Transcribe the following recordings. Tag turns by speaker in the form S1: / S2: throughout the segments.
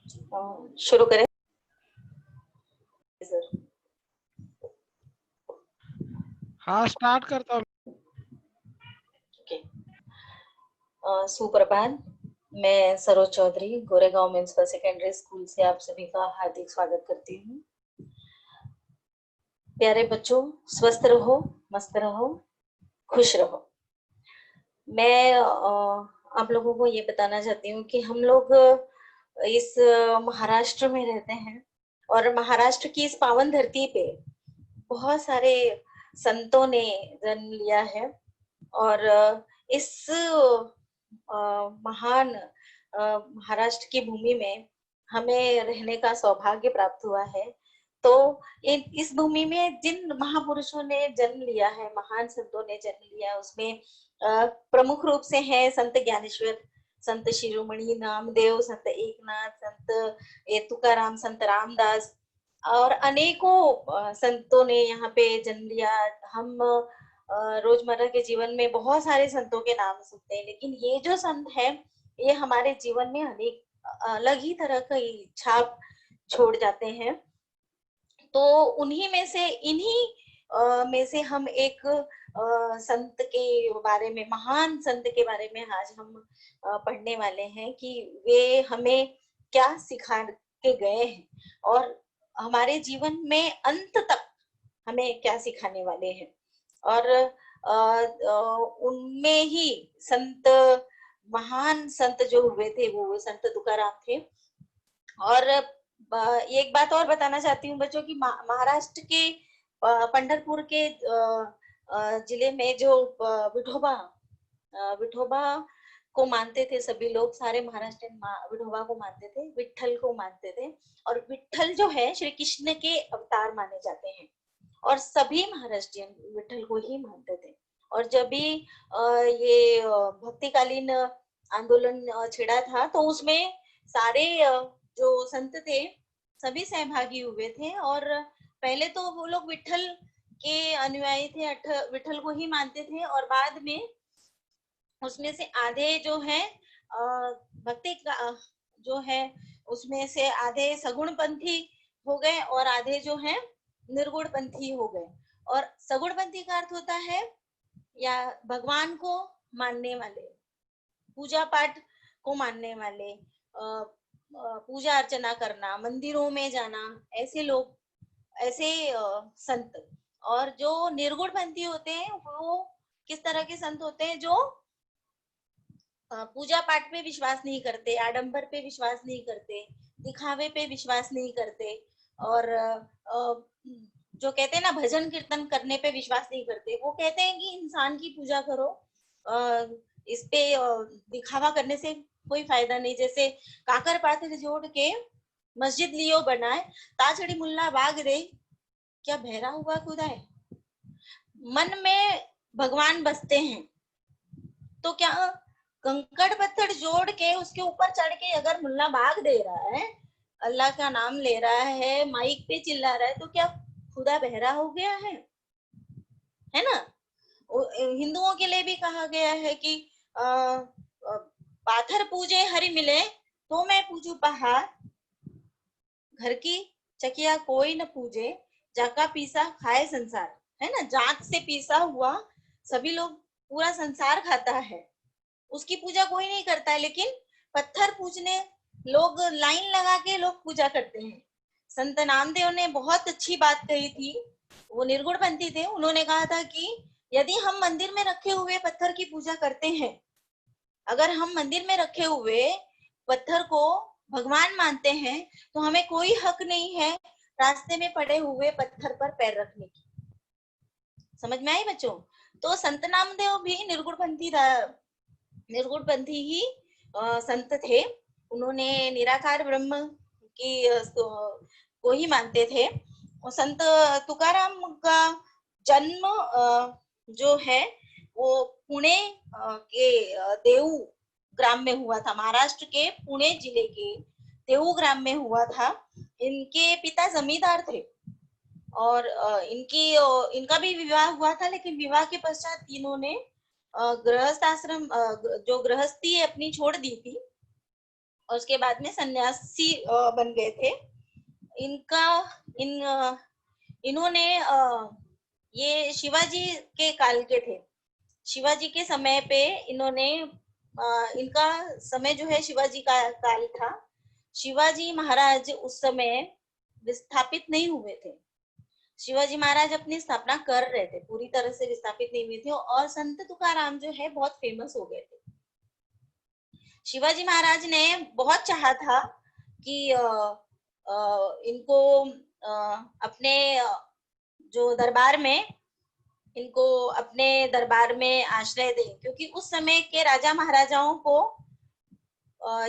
S1: शुरू करें सर।
S2: हाँ, स्टार्ट करता हूँ।
S1: ओके। सुप्रभात। मैं Saroj Chaudhary Goregaon municipal secondary school से आप सभी का हार्दिक स्वागत करती हूँ। प्यारे बच्चों, स्वस्थ रहो, मस्त रहो, खुश रहो। मैं आप लोगों को ये बताना चाहती हूँ कि हम लोग इस महाराष्ट्र में रहते हैं और महाराष्ट्र की इस पावन धरती पे बहुत सारे संतों ने जन्म लिया है और इस महान महाराष्ट्र की भूमि में हमें रहने का सौभाग्य प्राप्त हुआ है। तो इस भूमि में जिन महापुरुषों ने जन्म लिया है, महान संतों ने जन्म लिया है, उसमें प्रमुख रूप से है संत ज्ञानेश्वर, संत शिरोमणि नामदेव, संत एकनाथ, संत तुकाराम, संत रामदास और अनेकों संतों ने यहाँ पे जन्म लिया। हम रोजमर्रा के जीवन में बहुत सारे संतों के नाम सुनते हैं, लेकिन ये जो संत है ये हमारे जीवन में अनेक अलग ही तरह का छाप छोड़ जाते हैं। तो उन्हीं में से इन्हीं में से हम एक संत के बारे में, महान संत के बारे में आज हम पढ़ने वाले हैं कि वे हमें क्या सिखा के गए हैं और हमारे जीवन में अंत तक हमें क्या सिखाने वाले हैं। और उनमें ही संत, महान संत जो हुए थे वो संत तुकाराम थे। और एक बात और बताना चाहती हूँ बच्चों की महाराष्ट्र के पंढरपुर के जिले में जो विठोबा को मानते थे सभी लोग, सारे महाराष्ट्र विठोबा को मानते थे, विठल को मानते थे। और विठल जो है श्री कृष्ण के अवतार माने जाते हैं और सभी महाराष्ट्रियन विठल को ही मानते थे। और जब भी ये भक्तिकालीन आंदोलन छिड़ा था तो उसमें सारे जो संत थे सभी सहभागी हुए थे। और पहले तो वो लोग विठल के अनुयायी थे, विठल को ही मानते थे, और बाद में उसमें से आधे जो है भक्ति जो है उसमें से आधे सगुण पंथी हो गए और आधे जो है निर्गुण पंथी हो गए। और सगुण पंथी का अर्थ होता है या भगवान को मानने वाले, पूजा पाठ को मानने वाले, पूजा अर्चना करना, मंदिरों में जाना, ऐसे लोग, ऐसे संत। और जो निर्गुण पंथी होते हैं वो किस तरह के संत होते हैं? जो पूजा पाठ पे विश्वास नहीं करते, आडंबर पे विश्वास नहीं करते, दिखावे पे विश्वास नहीं करते, और जो कहते हैं ना भजन कीर्तन करने पे विश्वास नहीं करते। वो कहते हैं कि इंसान की पूजा करो, इस पे दिखावा करने से कोई फायदा नहीं। जैसे काकर पाथर जोड़ के मस्जिद लियो बनाए, ताछड़ी मुल्ला बाग रे, क्या बहरा हुआ खुदा है। मन में भगवान बसते हैं तो क्या कंकड़ पत्थर जोड़ के उसके ऊपर चढ़ के अगर मुल्ला भाग दे रहा है, अल्लाह का नाम ले रहा है, माइक पे चिल्ला रहा है, तो क्या खुदा बहरा हो गया है ना? हिंदुओं के लिए भी कहा गया है कि पाथर पूजे हरि मिले तो मैं पूजू पहाड़, घर की चकिया कोई न पूजे, जाका पीसा खाए संसार, है ना? जाक से पीसा हुआ सभी लोग, पूरा संसार खाता है, उसकी पूजा कोई नहीं करता है, लेकिन पत्थर पूजने लोग लाइन लगा के लोग पूजा करते हैं। संत नामदेव ने बहुत अच्छी बात कही थी, वो निर्गुण पंथी थे। उन्होंने कहा था कि यदि हम मंदिर में रखे हुए पत्थर की पूजा करते हैं, अगर हम मंदिर में रखे हुए पत्थर को भगवान मानते हैं, तो हमें कोई हक नहीं है रास्ते में पड़े हुए पत्थर पर पैर रखने की। समझ में आई बच्चों? तो संत नामदेव भी निर्गुण पंथी ही संत थे। उन्होंने निराकार ब्रह्म की को ही मानते थे। और संत तुकाराम का जन्म जो है वो पुणे के देऊ ग्राम में हुआ था, महाराष्ट्र के पुणे जिले के देऊ ग्राम में हुआ था। इनके पिता जमींदार थे और इनका भी विवाह हुआ था, लेकिन विवाह के पश्चात तीनों ने गृहस्थ आश्रम, जो गृहस्थी अपनी छोड़ दी थी और उसके बाद में सन्यासी बन गए थे। इनका इन इन्होंने ये शिवाजी के काल के थे। शिवाजी के समय पे इन्होंने इनका समय जो है शिवाजी का काल था। शिवाजी महाराज उस समय विस्थापित नहीं हुए थे। शिवाजी महाराज अपनी स्थापना कर रहे थे, पूरी तरह से विस्थापित नहीं हुए थे, और संत तुकाराम जो है बहुत फेमस हो गए थे। शिवाजी महाराज ने बहुत चाहा था कि इनको अपने जो दरबार में इनको अपने दरबार में आश्रय दें, क्योंकि उस समय के राजा महाराजाओं को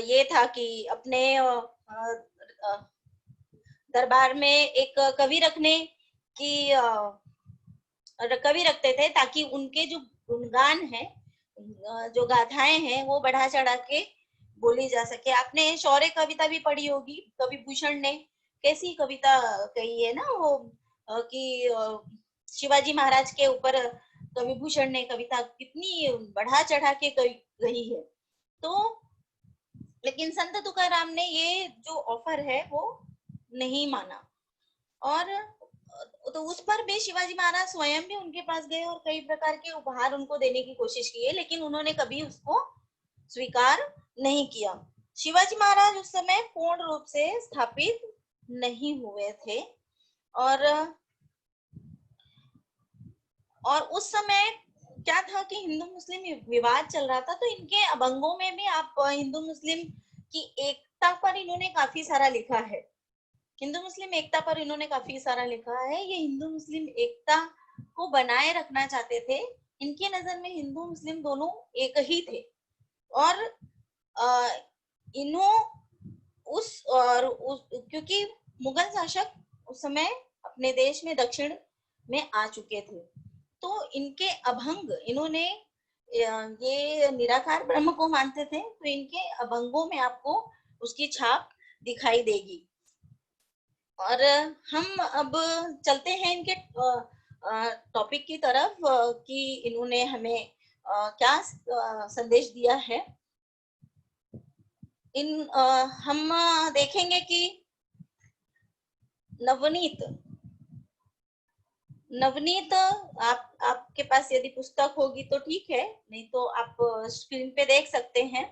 S1: ये था कि अपने दरबार में एक कवि रखने की कवि रखते थे, ताकि उनके जो गुणगान है, जो गाथाएं हैं, वो बढ़ा चढ़ा के बोली जा सके। आपने शौर्य कविता भी पढ़ी होगी, कवि भूषण ने कैसी कविता कही है ना वो कि शिवाजी महाराज के ऊपर कवि भूषण ने कविता कितनी बढ़ा चढ़ा के कही है। तो लेकिन संत तुकाराम ने ये जो ऑफर है वो नहीं माना, और तो उस पर भी शिवाजी महाराज स्वयं भी उनके पास गए और कई प्रकार के उपहार उनको देने की कोशिश की है, लेकिन उन्होंने कभी उसको स्वीकार नहीं किया। शिवाजी महाराज उस समय पूर्ण रूप से स्थापित नहीं हुए थे, और उस समय क्या था कि हिंदू मुस्लिम विवाद चल रहा था। तो इनके अभंगों में भी आप हिंदू मुस्लिम की एकता पर इन्होंने काफी सारा लिखा है। हिंदू मुस्लिम एकता पर इन्होंने काफी सारा लिखा है। ये हिंदू मुस्लिम एकता को बनाए रखना चाहते थे। इनके नजर में हिंदू मुस्लिम दोनों एक ही थे, और इन्हों क्योंकि मुगल शासक उस समय अपने देश में दक्षिण में आ चुके थे, तो इनके अभंग, इन्होंने ये निराकार ब्रह्म को मानते थे, तो इनके अभंगों में आपको उसकी छाप दिखाई देगी। और हम अब चलते हैं इनके टॉपिक की तरफ कि इन्होंने हमें क्या संदेश दिया है। हम देखेंगे कि नवनीत आपके पास यदि पुस्तक होगी तो ठीक है, नहीं तो आप स्क्रीन पे देख सकते हैं।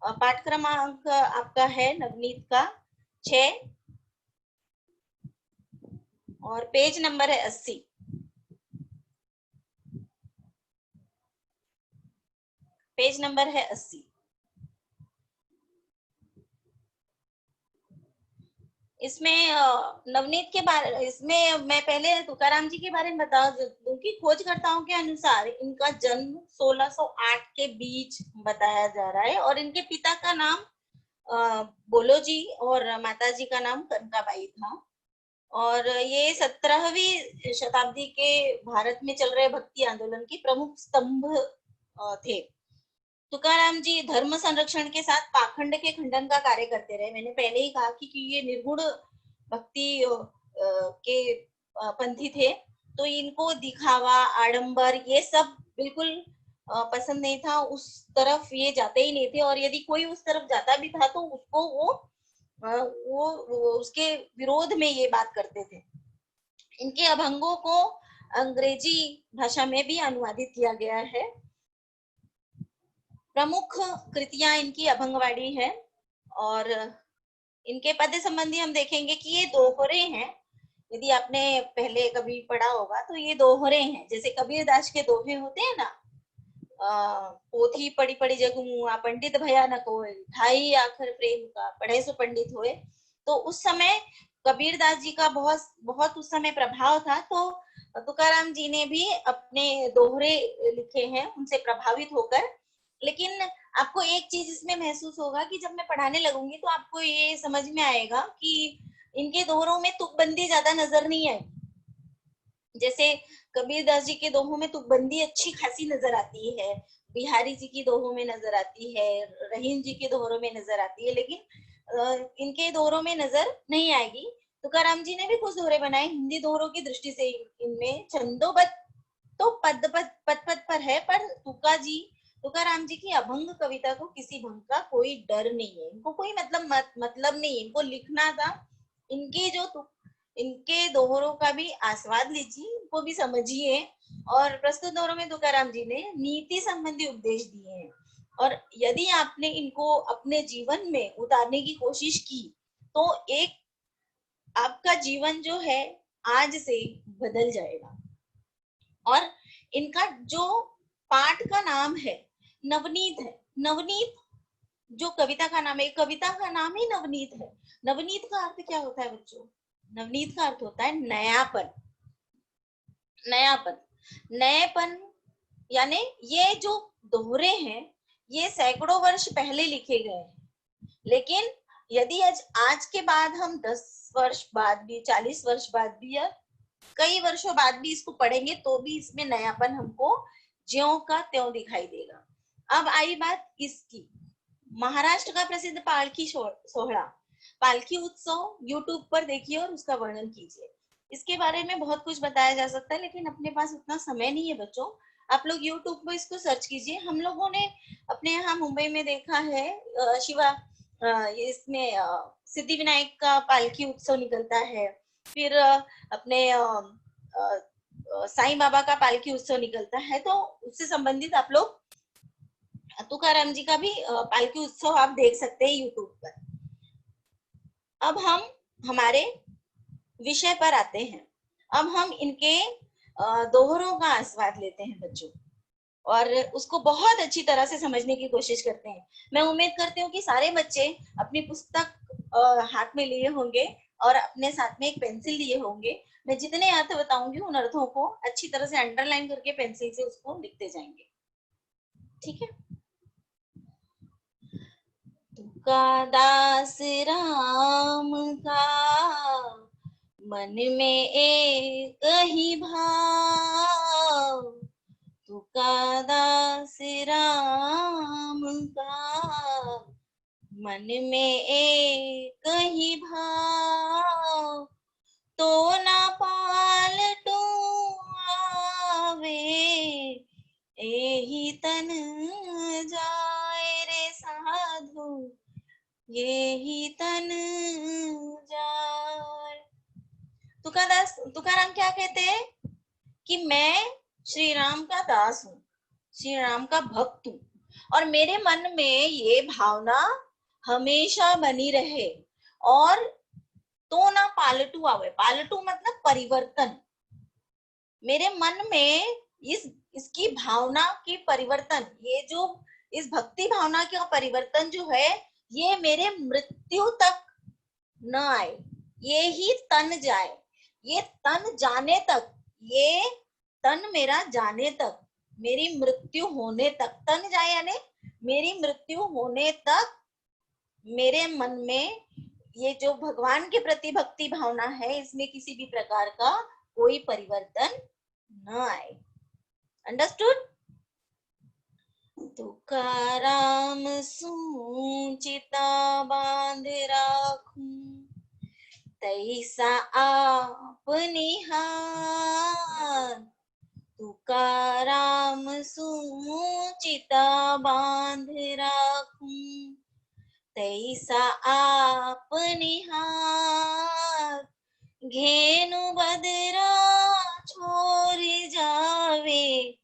S1: पाठ क्रमांक आपका है नवनीत का 6 और पेज नंबर है 80। पेज नंबर है 80। इसमें नवनीत के बारे, इसमें मैं पहले तुकाराम जी के बारे में बता दूं कि खोजकर्ताओं के अनुसार इनका जन्म 1608 के बीच बताया जा रहा है, और इनके पिता का नाम बोलो जी और माता जी का नाम कनकाबाई था। और ये 17वीं शताब्दी के भारत में चल रहे भक्ति आंदोलन के प्रमुख स्तंभ थे। तुकाराम जी धर्म संरक्षण के साथ पाखंड के खंडन का कार्य करते रहे। मैंने पहले ही कहा कि ये निर्गुण भक्ति के पंथी थे, तो इनको दिखावा, आडंबर, ये सब बिल्कुल पसंद नहीं था। उस तरफ ये जाते ही नहीं थे, और यदि कोई उस तरफ जाता भी था तो उसको वो उसके विरोध में ये बात करते थे। इनके अभंगों को अंग्रेजी भाषा में भी अनुवादित किया गया है। प्रमुख कृतियां इनकी अभंगवाड़ी है, और इनके पद्य संबंधी हम देखेंगे कि ये दोहरे हैं। यदि आपने पहले कभी पढ़ा होगा तो ये दोहरे हैं। जैसे कबीरदास के दोहे होते हैं ना, पोथी पड़ी पड़ी जग मुआ, पंडित भया न कोय, ढाई आखर प्रेम का, पढ़े सो पंडित होए। तो उस समय कबीरदास जी का बहुत उस समय प्रभाव था, तो तुकाराम जी ने भी अपने दोहरे लिखे हैं उनसे प्रभावित होकर। लेकिन आपको एक चीज इसमें महसूस होगा कि जब मैं पढ़ाने लगूंगी तो आपको ये समझ में आएगा कि इनके दोहों में तुकबंदी ज्यादा नजर नहीं आई। जैसे कबीरदास जी के दोहों में तुकबंदी अच्छी खासी नजर आती है, बिहारी जी की दोहों में नजर आती है, रहीम जी के दोहों में नजर आती है, लेकिन इनके दोहों में नजर नहीं आएगी। तुकाराम जी ने भी कुछ दोहरे बनाए हिंदी दोहों की दृष्टि से। इनमें छंदोबद्ध तो पद पर है, पर तुका जी तुकाराम जी की अभंग कविता को किसी भंग का कोई डर नहीं है, इनको कोई मतलब नहीं है, इनको लिखना था। इनके जो इनके दोहोरों का भी आस्वाद लीजिए, इनको भी समझिए। और प्रस्तुत दोहोरों में तुकाराम जी ने नीति संबंधी उपदेश दिए हैं, और यदि आपने इनको अपने जीवन में उतारने की कोशिश की तो एक आपका जीवन जो है आज से बदल जाएगा। और इनका जो पाठ का नाम है नवनीत है। नवनीत जो कविता का नाम है, कविता का नाम ही नवनीत है। नवनीत का अर्थ क्या होता है बच्चों? नवनीत का अर्थ होता है नयापन। नयापन, नएपन, यानी ये जो दोहरे हैं ये सैकड़ों वर्ष पहले लिखे गए हैं, लेकिन यदि आज के बाद हम 10 वर्ष बाद भी, 40 वर्ष बाद भी, या कई वर्षों बाद भी इसको पढ़ेंगे तो भी इसमें नयापन हमको ज्यों का त्यों दिखाई देगा। अब आई बात इसकी, महाराष्ट्र का प्रसिद्ध पालकी सोहला, पालकी उत्सव यूट्यूब पर देखिए और उसका वर्णन कीजिए। इसके बारे में बहुत कुछ बताया जा सकता है, लेकिन अपने पास उतना समय नहीं है बच्चों। आप लोग यूट्यूब पर इसको सर्च कीजिए। हम लोगों ने अपने यहाँ मुंबई में देखा है, इसमें सिद्धि विनायक का पालकी उत्सव निकलता है, फिर अपने साईं बाबा का पालकी उत्सव निकलता है, तो उससे संबंधित आप लोग तुकाराम जी का भी पालकी उत्सव आप देख सकते हैं यूट्यूब पर। अब हम हमारे विषय पर आते हैं। अब हम इनके दोहरों का आस्वाद लेते हैं बच्चों, और उसको बहुत अच्छी तरह से समझने की कोशिश करते हैं। मैं उम्मीद करती हूँ कि सारे बच्चे अपनी पुस्तक हाथ में लिए होंगे और अपने साथ में एक पेंसिल लिए होंगे। मैं जितने अर्थ बताऊंगी उन अर्थों को अच्छी तरह से अंडरलाइन करके पेंसिल से उसको लिखते जाएंगे, ठीक है? तुका दास राम का मन में एक ही भाव, तुका दास राम का मन में एक ही भाव, तो ना पालटू आवे एही तन जाए रे साधु, यही तन जाए। तुकाराम क्या कहते हैं कि मैं श्री राम का दास हूँ, श्री राम का भक्त हूँ, और मेरे मन में ये भावना हमेशा बनी रहे, और तो ना पालटू आवे, पालटू मतलब परिवर्तन, मेरे मन में इसकी भावना की परिवर्तन, ये जो इस भक्ति भावना का परिवर्तन जो है ये मेरे मृत्यु तक न आए, ये ही तन जाए, ये तन जाने तक, ये तन मेरा जाने तक, मेरी मृत्यु होने तक, तन जाए यानी मेरी मृत्यु होने तक मेरे मन में ये जो भगवान के प्रति भक्ति भावना है इसमें किसी भी प्रकार का कोई परिवर्तन न आए। अंडरस्टूड? तुकाराम सू चिता बांध राखूं, तैसा आप निहार, तुकाराम सू चिता बांध राखूं, तैसा आप निहार, घेनु बदरा छोड़ जावे,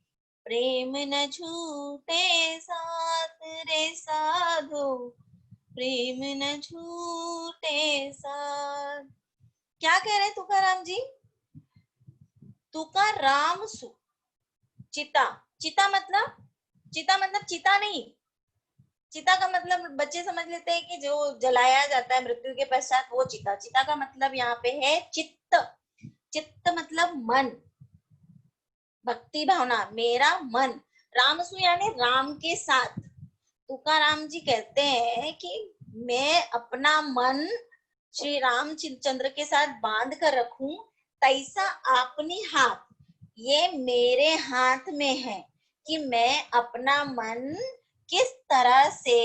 S1: प्रेम न छूटे साथ रे साधो, प्रेम न छूटे साथ। क्या कह रहे तुकाराम जी? तुकाराम सु चिता, चिता मतलब चिता नहीं, चिता का मतलब बच्चे समझ लेते हैं कि जो जलाया जाता है मृत्यु के पश्चात वो चिता। चिता का मतलब यहाँ पे है चित्त। चित्त मतलब मन, भक्ति भावना, मेरा मन। रामसु यानी राम के साथ। तुकाराम जी कहते हैं कि मैं अपना मन श्री रामचंद्र के साथ बांध कर रखूं, तैसा अपनी हाथ, ये मेरे हाथ में है कि मैं अपना मन किस तरह से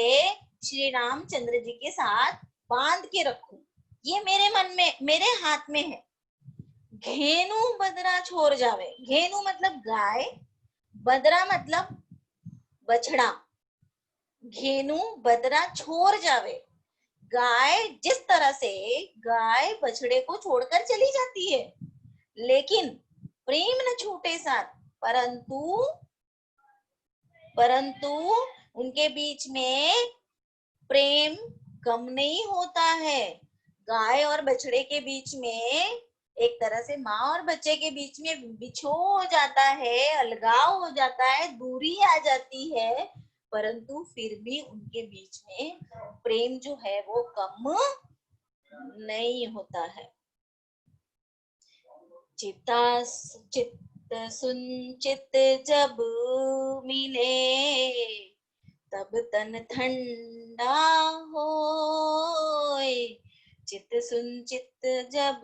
S1: श्री रामचंद्र जी के साथ बांध के रखूं, ये मेरे मन में, मेरे हाथ में है। घेनु बदरा छोड़ जावे, घेनु मतलब गाय, बदरा मतलब बछड़ा घेनू बदरा छोड़ जावे। गाय जिस तरह से गाय बछड़े को छोड़कर चली जाती है, लेकिन प्रेम न छूटे साथ, परंतु परंतु उनके बीच में प्रेम कम नहीं होता है। गाय और बछड़े के बीच में एक तरह से माँ और बच्चे के बीच में बिछो हो जाता है, अलगाव हो जाता है, दूरी आ जाती है, परंतु फिर भी उनके बीच में प्रेम जो है वो कम नहीं होता है। चित्त सुन चित्त जब मिले, तब तन ठंडा होए। चित्त सुन चित्त जब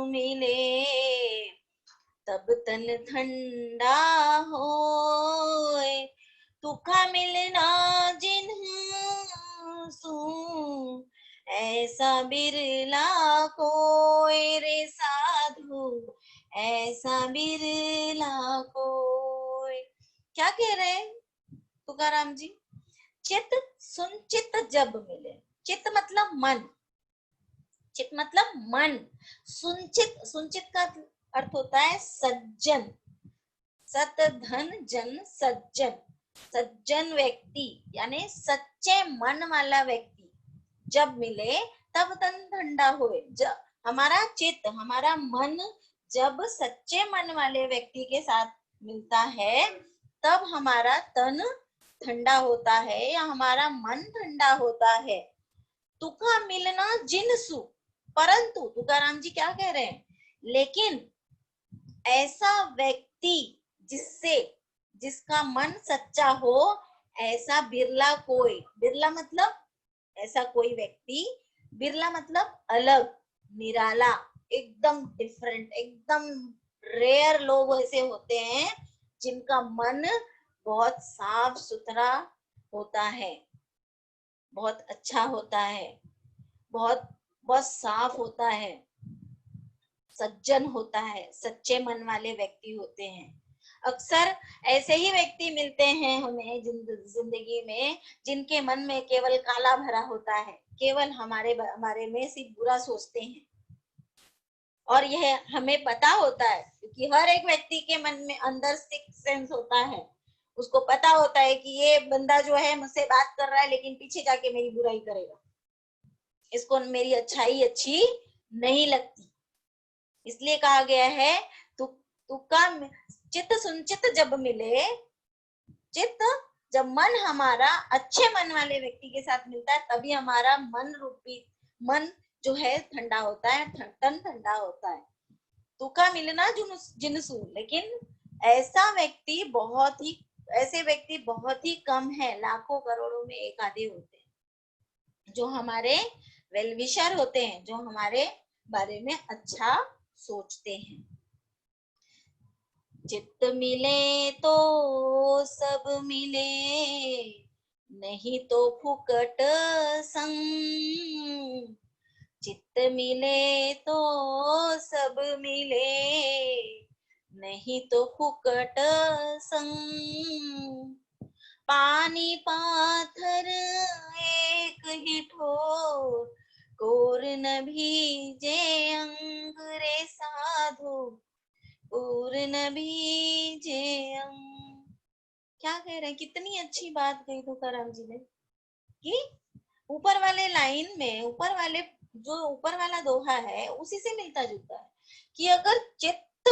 S1: मिले, तब तन ठंडा होए। तुका मिलना जिन्हसु, ऐसा बिरला कोई रे साधु, ऐसा बिरला कोई। क्या कह रहे हैं तुकाराम जी? चित्त सुन चित्त जब मिले, चित्त मतलब मन, चित्त मतलब मन, सुनचित, सुनचित का अर्थ होता है सज्जन, सत धन जन सज्जन, सज्जन व्यक्ति यानी सच्चे मन वाला व्यक्ति जब मिले तब तन ठंडा होए। जब हमारा चित्त, हमारा मन जब सच्चे मन वाले व्यक्ति के साथ मिलता है तब हमारा तन ठंडा होता है या हमारा मन ठंडा होता है। तुका मिलना जिनसु, परंतु तुकाराम जी क्या कह रहे हैं, लेकिन ऐसा व्यक्ति जिससे, जिसका मन सच्चा हो, ऐसा बिरला कोई, बिरला मतलब ऐसा कोई व्यक्ति, बिरला मतलब अलग, निराला, एकदम डिफरेंट, एकदम रेयर लोग ऐसे होते हैं जिनका मन बहुत साफ सुथरा होता है, बहुत अच्छा होता है, बहुत बहुत साफ होता है, सज्जन होता है, सच्चे मन वाले व्यक्ति होते हैं। अक्सर ऐसे ही व्यक्ति मिलते हैं हमें जिंदगी में जिनके मन में केवल काला भरा होता है, केवल हमारे बारे में सिर्फ बुरा सोचते हैं, और यह हमें पता होता है क्योंकि हर एक व्यक्ति के मन में अंदर सिक्स सेंस होता है, उसको पता होता है कि ये बंदा जो है मुझसे बात कर रहा है लेकिन पीछे जाके मेरी बुराई करेगा, इसको मेरी अच्छाई अच्छी नहीं लगती। इसलिए कहा गया है तुका चित्त सुन चित्त जब मिले, चित्त जब मन हमारा अच्छे मन वाले व्यक्ति के साथ मिलता है तभी हमारा मन रूपी मन जो है ठंडा होता है, तन ठंडा होता है। तुका मिलना जिनसु, लेकिन ऐसा व्यक्ति बहुत ही, ऐसे व्यक्ति बहुत ही कम है, लाखों करोड़ों में एक आधे होते हैं जो हमारे वेलविशर होते हैं, जो हमारे बारे में अच्छा सोचते हैं। चित्त मिले तो सब मिले, नहीं तो फुकट संग। चित्त मिले तो सब मिले, नहीं तो फुकट संग। पानी पाथर एक ही ठोर, कोर न भीजे अंग रे साधु, कोर न भीजे अंग। क्या कह रहे हैं, कितनी अच्छी बात कही तुकाराम जी ने कि ऊपर वाले लाइन में, ऊपर वाले जो ऊपर वाला दोहा है उसी से मिलता जुलता है कि अगर चित्त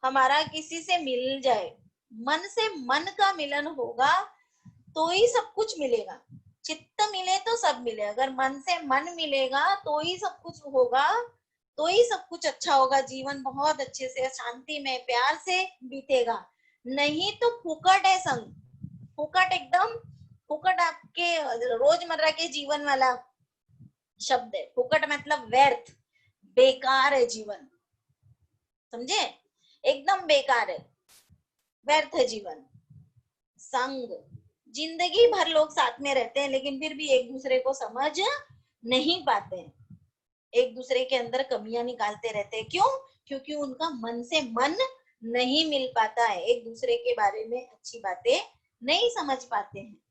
S1: हमारा किसी से मिल जाए, मन से मन का मिलन होगा तो ही सब कुछ मिलेगा। चित्त मिले तो सब मिले, अगर मन से मन मिलेगा तो ही सब कुछ होगा, तो ही सब कुछ अच्छा होगा, जीवन बहुत अच्छे से शांति में प्यार से बीतेगा। नहीं तो फुकट है संग, फुकट एकदम, फुकट आपके रोजमर्रा के जीवन वाला शब्द है। फुकट मतलब व्यर्थ, बेकार है जीवन, समझे, एकदम बेकार है, व्यर्थ है जीवन। संग, जिंदगी भर लोग साथ में रहते हैं लेकिन फिर भी एक दूसरे को समझ नहीं पाते हैं, एक दूसरे के अंदर कमियां निकालते रहते हैं। क्यों? क्योंकि उनका मन से मन नहीं मिल पाता है, एक दूसरे के बारे में अच्छी बातें नहीं समझ पाते हैं।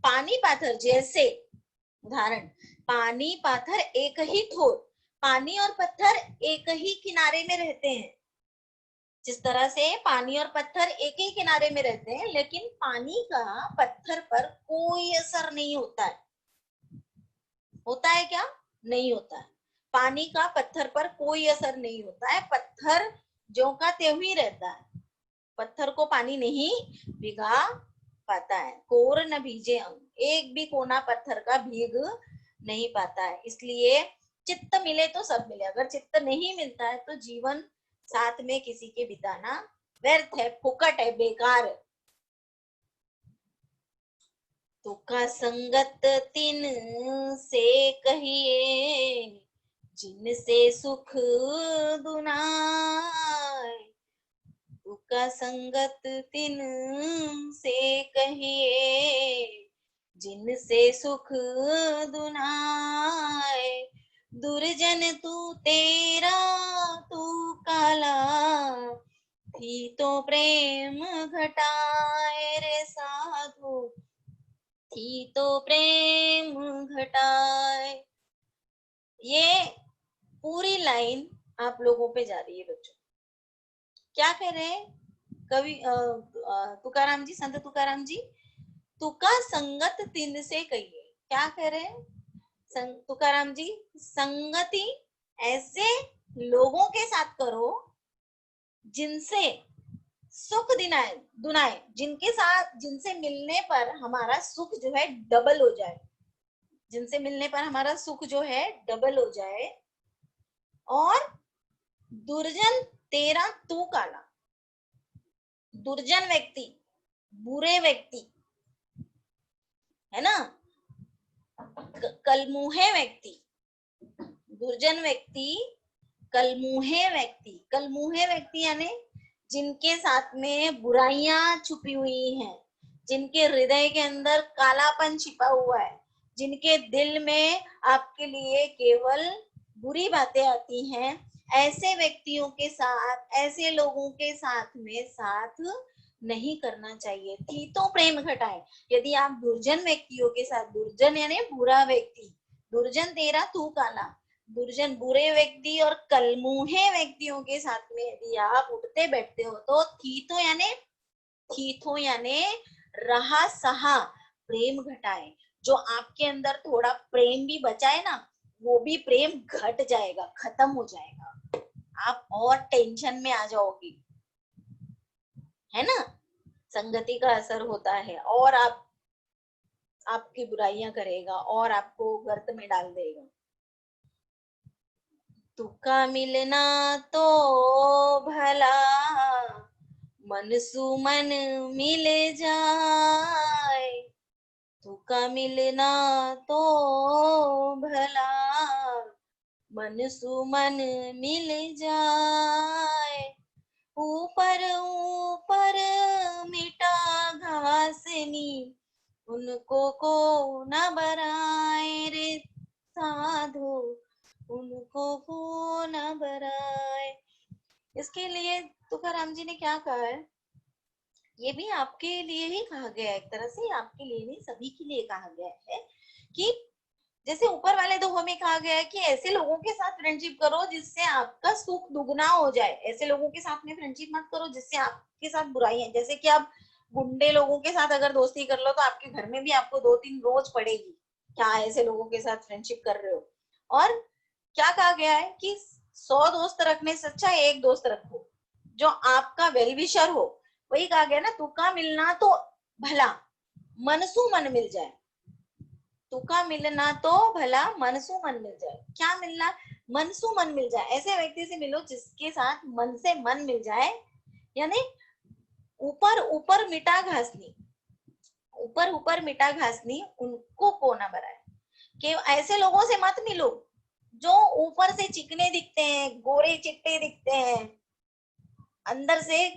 S1: पानी पाथर जैसे उदाहरण, पानी पाथर एक ही ठोर, पानी और पत्थर एक ही किनारे में रहते हैं। जिस तरह से पानी और पत्थर एक ही किनारे में रहते हैं, लेकिन पानी का पत्थर पर कोई असर नहीं होता है। होता है क्या? नहीं होता है। पानी का पत्थर पर कोई असर नहीं होता है, पत्थर ज्यों का त्यों ही रहता है। पत्थर को पानी नहीं भिगा पाता है। कोर न भीजे अंग, एक भी कोना पत्थर का भीग नहीं पाता है। इसलिए चित्त मिले तो सब मिले, अगर चित्त नहीं मिलता है तो जीवन साथ में किसी के बिताना व्यर्थ है, फुकट है, बेकार है। तुका संगत तिन से कहिए, जिनसे सुख दुनाए। तुका संगत तिन से कहिए, जिनसे सुख दुनाए। दुर्जन तू तेरा तू काला, थी तो प्रेम घटाए रे साधु, थी तो प्रेम घटाए। ये पूरी लाइन आप लोगों पे जा रही है बच्चों। क्या कह रहे हैं कवि तुकाराम जी, संत तुकाराम जी? तुका संगत तिन से कहिए। क्या कह रहे हैं तुकाराम जी? संगति ऐसे लोगों के साथ करो जिनसे सुख दिनाए दुनाए, जिनके साथ, जिनसे मिलने पर हमारा सुख जो है डबल हो जाए, जिनसे मिलने पर हमारा सुख जो है डबल हो जाए। और दुर्जन तेरा तू काला, दुर्जन व्यक्ति, बुरे व्यक्ति है ना, कलमुहे व्यक्ति, दुर्जन व्यक्ति, कलमुहे व्यक्ति। कलमुहे व्यक्ति यानी जिनके साथ में बुराइयां छुपी हुई हैं, जिनके हृदय के अंदर कालापन छिपा हुआ है, जिनके दिल में आपके लिए केवल बुरी बातें आती हैं, ऐसे व्यक्तियों के साथ, ऐसे लोगों के साथ में साथ नहीं करना चाहिए। थी तो प्रेम घटाए। यदि आप दुर्जन व्यक्तियों के साथ, दुर्जन यानी बुरा व्यक्ति, दुर्जन तेरा तू काला, दुर्जन बुरे व्यक्ति और कलमुहे व्यक्तियों के साथ में यदि आप उठते बैठते हो तो थीथो यानी रहा सहा प्रेम घटाए। जो आपके अंदर थोड़ा प्रेम भी बचाए ना, वो भी प्रेम घट जाएगा, खत्म हो जाएगा, आप और टेंशन में आ जाओगी, है ना। संगति का असर होता है, और आपकी बुराइयां करेगा और आपको गर्त में डाल देगा। तुका मिलना तो भला, मन सुमन मिल जाए। तुका मिलना तो भला, मन सुमन मिल जाए। ऊपर ऊपर मिटा घासनी, उनको को न बराए रे साधु, उनको को न बराए। इसके लिए तुकाराम जी ने क्या कहा है, ये भी आपके लिए ही कहा गया है, एक तरह से आपके लिए नहीं, सभी के लिए कहा गया है कि जैसे ऊपर वाले दोहों में कहा गया है कि ऐसे लोगों के साथ फ्रेंडशिप करो जिससे आपका सुख दुगना हो जाए। ऐसे लोगों के साथ में फ्रेंडशिप मत करो जिससे आपके साथ बुराई है। जैसे कि आप गुंडे लोगों के साथ अगर दोस्ती कर लो तो आपके घर में भी आपको 2-3 रोज पड़ेगी, क्या ऐसे लोगों के साथ फ्रेंडशिप कर रहे हो। और क्या कहा गया है कि 100 दोस्त रखने से अच्छा एक दोस्त रखो जो आपका वेलविशर हो। वही कहा गया ना, तुका मिलना तो भला, मनसू मन मिल जाए। तुका मिलना तो भला, मनसू मन मिल जाए। क्या मिलना? मनसू मन मिल जाए। ऐसे व्यक्ति से मिलो जिसके साथ मन से मन मिल जाए, यानी ऊपर ऊपर मिटा घासनी, ऊपर ऊपर मिटा घासनी, उनको कोना बनाए। कि ऐसे लोगों से मत मिलो जो ऊपर से चिकने दिखते हैं, गोरे चिट्टे दिखते हैं, अंदर से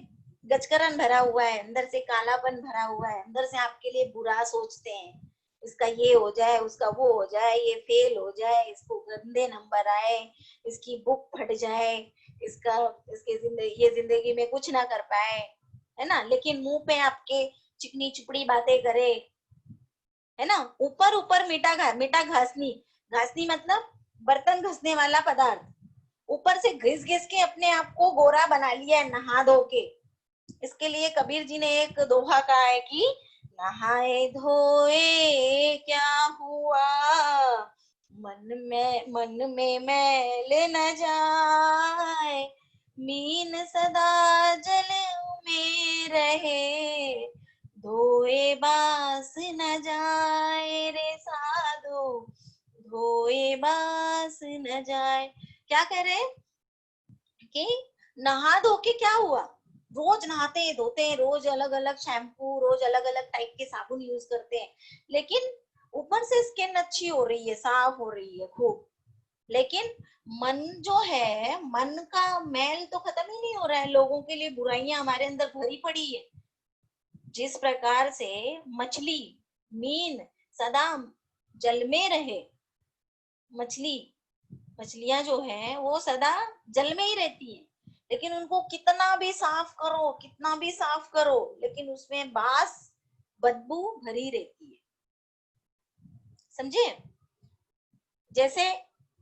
S1: गजकरण भरा हुआ है, अंदर से कालापन भरा हुआ है, अंदर से आपके लिए बुरा सोचते हैं, इसका ये हो जाए, उसका वो हो जाए, ये फेल हो जाए, इसको गंदे नंबर आए, इसकी बुक फट जाए, इसका इसके जिंदगी, ये जिंदगी में कुछ ना कर पाए। है ना, लेकिन मुंह पे आपके चिकनी चुपड़ी बातें करे, है ना। ऊपर ऊपर मीठा घासनी, घासनी मतलब बर्तन घसने वाला पदार्थ, ऊपर से घिस घिस के अपने आप को गोरा बना लिया है नहा धो के। इसके लिए कबीर जी ने एक दोहा कहा है कि नहाए धोए क्या हुआ, मन में मैल न जाए, मीन सदा जल में रहे, धोए बास न जाए रे साधो, धोए बास न जाए। क्या कह रहे हैं कि नहा धो के क्या हुआ, रोज नहाते हैं धोते हैं, रोज अलग अलग शैम्पू, रोज अलग अलग टाइप के साबुन यूज करते हैं, लेकिन ऊपर से स्किन अच्छी हो रही है, साफ हो रही है खूब, लेकिन मन जो है, मन का मैल तो खत्म ही नहीं हो रहा है। लोगों के लिए बुराइयां हमारे अंदर भरी पड़ी है। जिस प्रकार से मछली, मीन सदा जल में रहे, मछलियां जो है वो सदा जल में ही रहती है, लेकिन उनको कितना भी साफ करो, कितना भी साफ करो, लेकिन उसमें बास, बदबू भरी रहती है। समझे? जैसे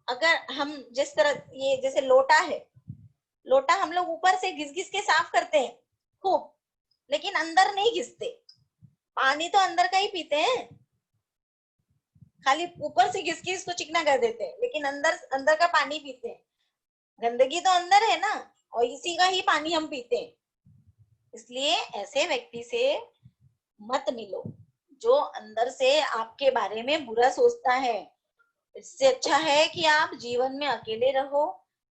S1: अगर हम जिस तरह, ये जैसे लोटा है, लोटा हम लोग ऊपर से घिस घिस के साफ करते हैं खूब, लेकिन अंदर नहीं घिसते, पानी तो अंदर का ही पीते हैं, खाली ऊपर से घिस के इसको चिकना कर देते हैं, लेकिन अंदर अंदर का पानी पीते हैं। गंदगी तो अंदर है ना, और इसी का ही पानी हम पीते हैं। इसलिए ऐसे व्यक्ति से मत मिलो जो अंदर से आपके बारे में बुरा सोचता है। इससे अच्छा है कि आप जीवन में अकेले रहो,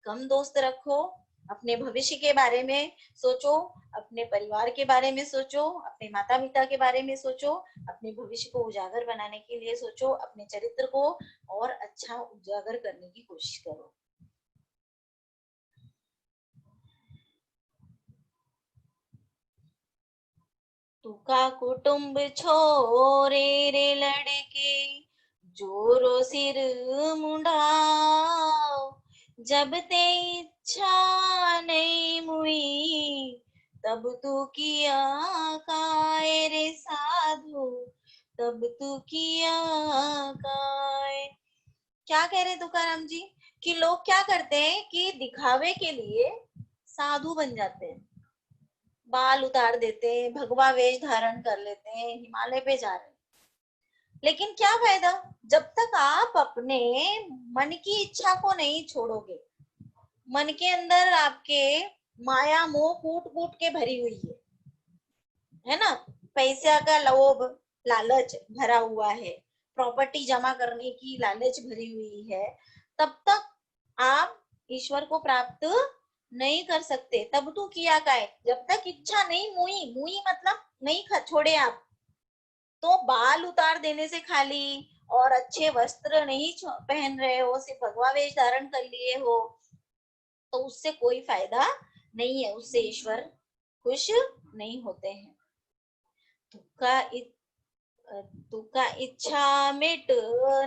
S1: कम दोस्त रखो, अपने भविष्य के बारे में सोचो, अपने परिवार के बारे में सोचो, अपने माता पिता के बारे में सोचो, अपने भविष्य को उजागर बनाने के लिए सोचो, अपने चरित्र को और अच्छा उजागर करने की कोशिश करो। तुका कुटुंब छोरे रे लड़के, जोरो सिर मुंडाओ, जब ते इच्छा नहीं मुई, तब तू किया काय रे साधु, तब तू किया काय। क्या कह रहे तुकाराम जी कि लोग क्या करते हैं कि दिखावे के लिए साधु बन जाते हैं, बाल उतार देते हैं, भगवा वेश धारण कर लेते हैं, हिमालय पे जा रहे हैं, लेकिन क्या फायदा जब तक आप अपने मन की इच्छा को नहीं छोड़ोगे। मन के अंदर आपके माया मोह कूट कूट के भरी हुई है ना, पैसा का लोभ लालच भरा हुआ है, प्रॉपर्टी जमा करने की लालच भरी हुई है, तब तक आप ईश्वर को प्राप्त नहीं कर सकते। तब तो किया काय, जब तक इच्छा नहीं मुई, मुई मतलब नहीं छोड़े आप, तो बाल उतार देने से खाली और अच्छे वस्त्र नहीं पहन रहे हो, सिर्फ भगवा वेश धारण कर लिए हो, तो उससे कोई फायदा नहीं है, उससे ईश्वर खुश नहीं होते हैं। तुका तुका इच्छा मिट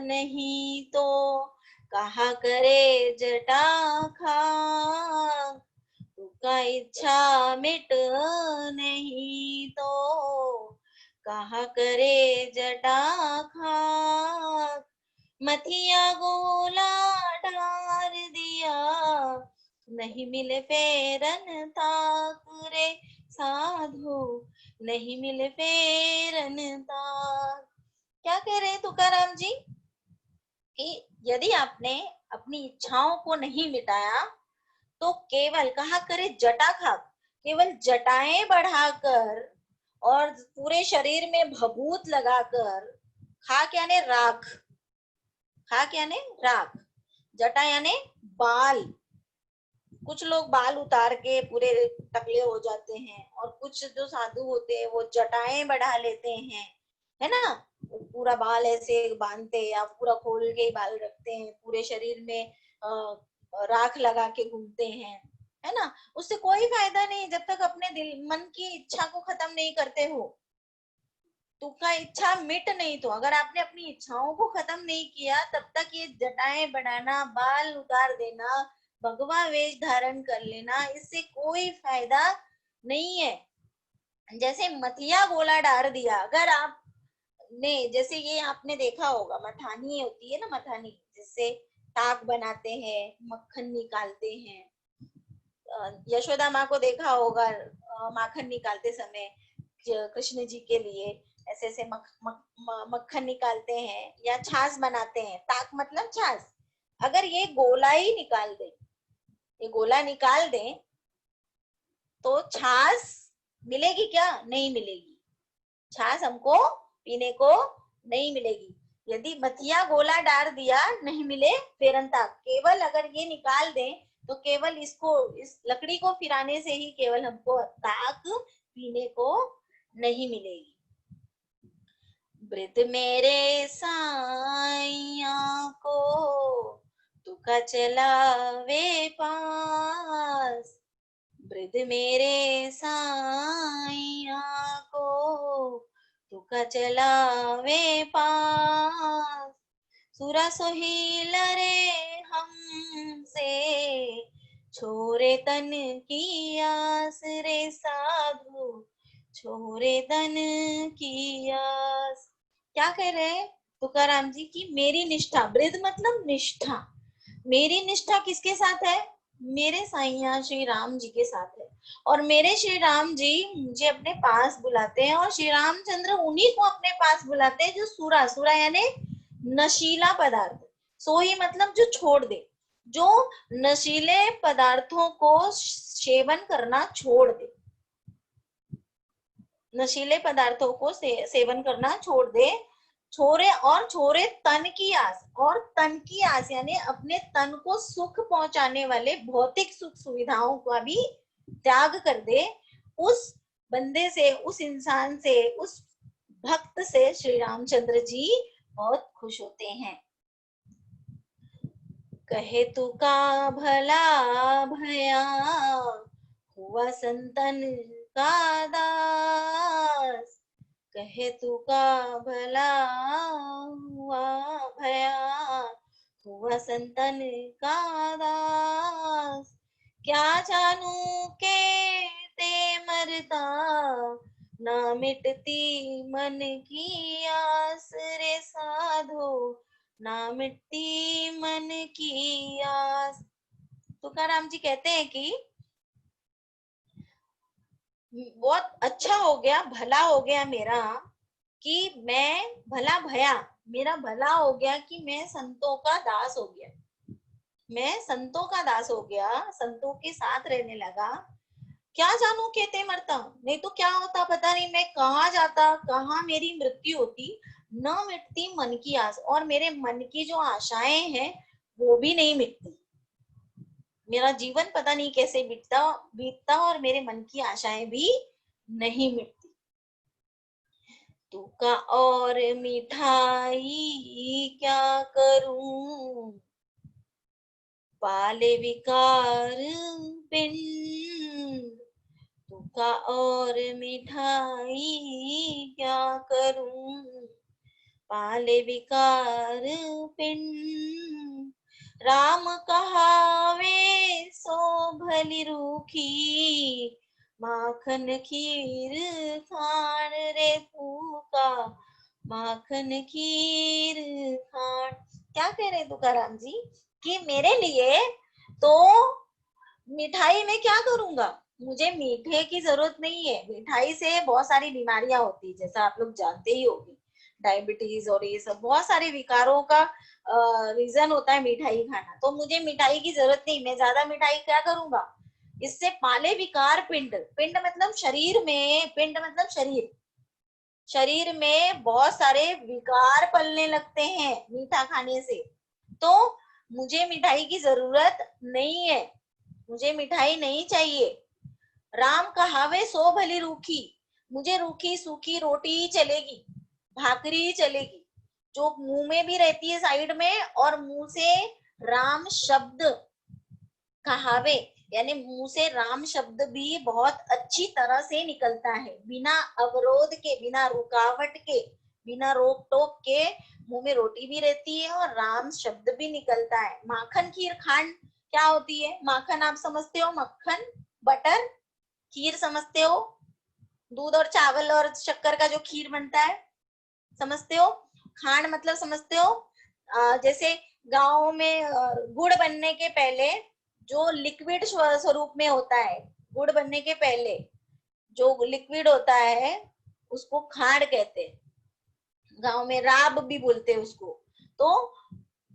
S1: नहीं तो कहा करे जटा खाक, तुका इच्छा मिट नहीं तो कहा करे जटा खाक, मथिया गोला ढार दिया, नहीं मिले फेरन ताक रे साधु, नहीं मिले फेरन ताक। क्या कह रहे हैं तुकाराम जी कि यदि आपने अपनी इच्छाओं को नहीं मिटाया तो केवल कहा करे जटा खाक, केवल जटाएं बढ़ाकर और पूरे शरीर में भभूत लगाकर, खाक यानी राख, खाक यानी राख, जटा यानी बाल, कुछ लोग बाल उतार के पूरे टकले हो जाते हैं, और कुछ जो साधु होते हैं वो जटाएं बढ़ा लेते हैं, है ना, पूरा बाल ऐसे बांधते या पूरा खोल के बाल रखते हैं, पूरे शरीर में राख लगा के घूमते हैं, है ना। उससे कोई फायदा नहीं जब तक अपने दिल मन की इच्छा को खत्म नहीं करते हो। तुका इच्छा मिट नहीं तो, अगर आपने अपनी इच्छाओं को खत्म नहीं किया तब तक ये जटाएं बढ़ाना, बाल उतार देना, भगवा वेश धारण कर लेना, इससे कोई फायदा नहीं है। जैसे मथिया गोला डाल दिया, अगर आप ने जैसे ये आपने देखा होगा, मथानी होती है ना, मथानी जिससे ताक बनाते हैं, मक्खन निकालते हैं। यशोदा माँ को देखा होगा माखन निकालते समय कृष्ण जी के लिए ऐसे ऐसे मक्खन निकालते हैं या छाछ बनाते हैं। ताक मतलब छाछ। अगर ये गोला ही निकाल दे, ये गोला निकाल दे तो छाछ मिलेगी क्या? नहीं मिलेगी। छाछ हमको पीने को नहीं मिलेगी। यदि मथिया गोला डाल दिया, नहीं मिले फेरन ताक। केवल अगर ये निकाल दें तो केवल इसको, इस लकड़ी को फिराने से ही केवल हमको ताक पीने को नहीं मिलेगी। वृद्ध मेरे साइया को तुका चलावे पास, वृद्ध मेरे साइया को तुका चलावे पास। सुरा सोहिल रे हमसे छोरे तन की आस रे साधु, छोरे तन की आस। क्या कह रहे हैं तुकाराम जी की? मेरी निष्ठा, वृद्ध मतलब निष्ठा, मेरी निष्ठा किसके साथ है? मेरे साईया श्री राम जी के साथ है। और मेरे श्री राम जी मुझे अपने पास बुलाते हैं, और श्री रामचंद्र उन्हीं को अपने पास बुलाते हैं जो सुरा, सुरा यानी नशीला पदार्थ, सोही मतलब जो छोड़ दे, जो नशीले पदार्थों को सेवन करना छोड़ दे, नशीले पदार्थों को सेवन करना छोड़ दे। छोरे, और छोरे तन की आस, और तन की आस यानी अपने तन को सुख पहुंचाने वाले भौतिक सुख सुविधाओं का भी त्याग कर दे। उस बंदे से, उस इंसान से, उस भक्त से श्री रामचंद्र जी बहुत खुश होते हैं। कहे तू का भला भया हुआ संतन का दास, कहे तू का भला हुआ भया हुआ संतन का दास। क्या जानू के ते मरता ना मिटती मन की आस रे साधो, ना मिटती मन की आस। तुकाराम जी कहते हैं कि बहुत अच्छा हो गया, भला हो गया मेरा कि मैं भला भया, मेरा भला हो गया कि मैं संतों का दास हो गया, मैं संतों का दास हो गया, संतों के साथ रहने लगा। क्या जानू कहते मरता, नहीं तो क्या होता पता नहीं, मैं कहाँ जाता, कहाँ मेरी मृत्यु होती। न मिटती मन की आस, और मेरे मन की जो आशाएं हैं वो भी नहीं मिटती। मेरा जीवन पता नहीं कैसे बीतता और मेरे मन की आशाएं भी नहीं मिटती। तू का और मिठाई क्या करूं, पाले विकार पिंड। तू का और मिठाई क्या करूं, पाले विकार पिंड। राम कहावे सो भली रूखी, माखन खीर खान रे तू का, माखन खीर खान। क्या कह रहे तुकाराम जी कि मेरे लिए तो मिठाई में क्या करूंगा, मुझे मीठे की जरूरत नहीं है। मिठाई से बहुत सारी बीमारियां होती है, जैसा आप लोग जानते ही होंगे, डायबिटीज और ये सब बहुत सारे विकारों का रीजन होता है मिठाई खाना। तो मुझे मिठाई की जरूरत नहीं, मैं ज्यादा मिठाई क्या करूंगा, इससे पाले विकार पिंड, पिंड मतलब शरीर में, पिंड मतलब शरीर, शरीर में बहुत सारे विकार पलने लगते हैं मीठा खाने से। तो मुझे मिठाई की जरूरत नहीं है, मुझे मिठाई नहीं चाहिए। राम कहावे सो भली रूखी, मुझे रूखी सूखी रोटी ही चलेगी, भाकरी ही चलेगी, जो मुंह में भी रहती है साइड में, और मुंह से राम शब्द कहावे यानी मुंह से राम शब्द भी बहुत अच्छी तरह से निकलता है, बिना अवरोध के, बिना रुकावट के, बिना रोक टोक के। मुंह में रोटी भी रहती है और राम शब्द भी निकलता है। माखन खीर खांड क्या होती है? माखन आप समझते हो, मक्खन, बटर, खीर समझते हो, दूध और चावल और शक्कर का जो खीर बनता है, समझते हो? खांड मतलब समझते हो? जैसे गाँव में गुड़ बनने के पहले जो लिक्विड स्वरूप में होता है, गुड़ बनने के पहले जो लिक्विड होता है उसको खांड कहते हैं, गाँव में राब भी बोलते हैं उसको। तो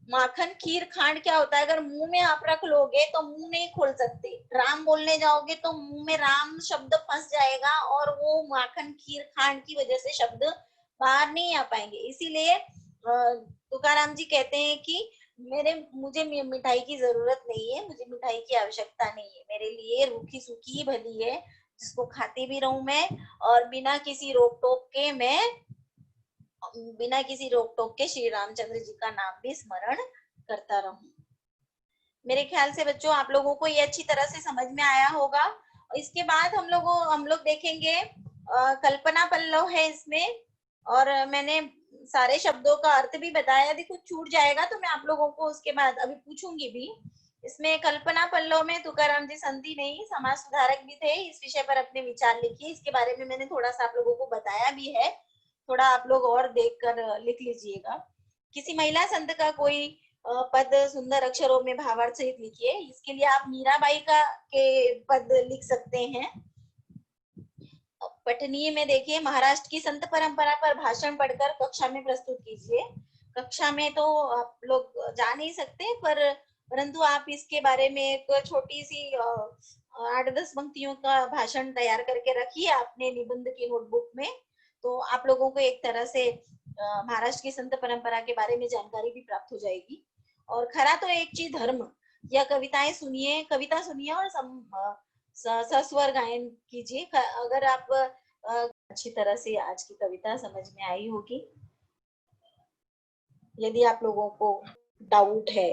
S1: माखन खीर खांड क्या होता है, अगर मुंह में आप रख लोगे तो मुंह नहीं खोल सकते, राम बोलने जाओगे तो मुंह में राम शब्द फंस जाएगा और वो माखन खीर खांड की वजह से शब्द बाहर नहीं आ पाएंगे। इसीलिए तुकाराम जी कहते हैं कि मुझे मिठाई की जरूरत नहीं है, मुझे मिठाई की आवश्यकता नहीं है, मेरे लिए रूखी सूखी भली है, जिसको खाती भी रहूं मैं, और बिना किसी रोक टोक के श्री रामचंद्र जी का नाम भी स्मरण करता रहूं। मेरे ख्याल से बच्चों आप लोगों को ये अच्छी तरह से समझ में आया होगा। इसके बाद हम लोग देखेंगे कल्पना पल्लव है इसमें, और मैंने सारे शब्दों का अर्थ भी बताया। यदि कुछ छूट जाएगा तो मैं आप लोगों को उसके बाद अभी पूछूंगी भी। इसमें कल्पना पल्लव में तुकाराम जी संधि नहीं, समाज सुधारक भी थे, इस विषय पर अपने विचार लिखिए। इसके बारे में मैंने थोड़ा सा आप लोगों को बताया भी है, थोड़ा आप लोग और देखकर लिख लीजिएगा। किसी महिला संत का कोई पद सुंदर अक्षरों में भावार्थ सहित लिखिए। इसके लिए आप मीराबाई का के पद लिख सकते हैं। पठनीय में देखिए, महाराष्ट्र की संत परंपरा पर भाषण पढ़कर कक्षा में प्रस्तुत कीजिए। कक्षा में तो आप लोग जा नहीं सकते, परंतु आप इसके बारे में एक छोटी सी 8-10 पंक्तियों का भाषण तैयार करके रखिए अपने निबंध की नोटबुक में। तो आप लोगों को एक तरह से महाराष्ट्र की संत परंपरा के बारे में जानकारी भी प्राप्त हो जाएगी। और खरा तो एक चीज धर्म, या कविता सुनिए और सस्वर गायन कीजिए। अगर आप अच्छी तरह से आज की कविता समझ में आई होगी। यदि आप लोगों को डाउट है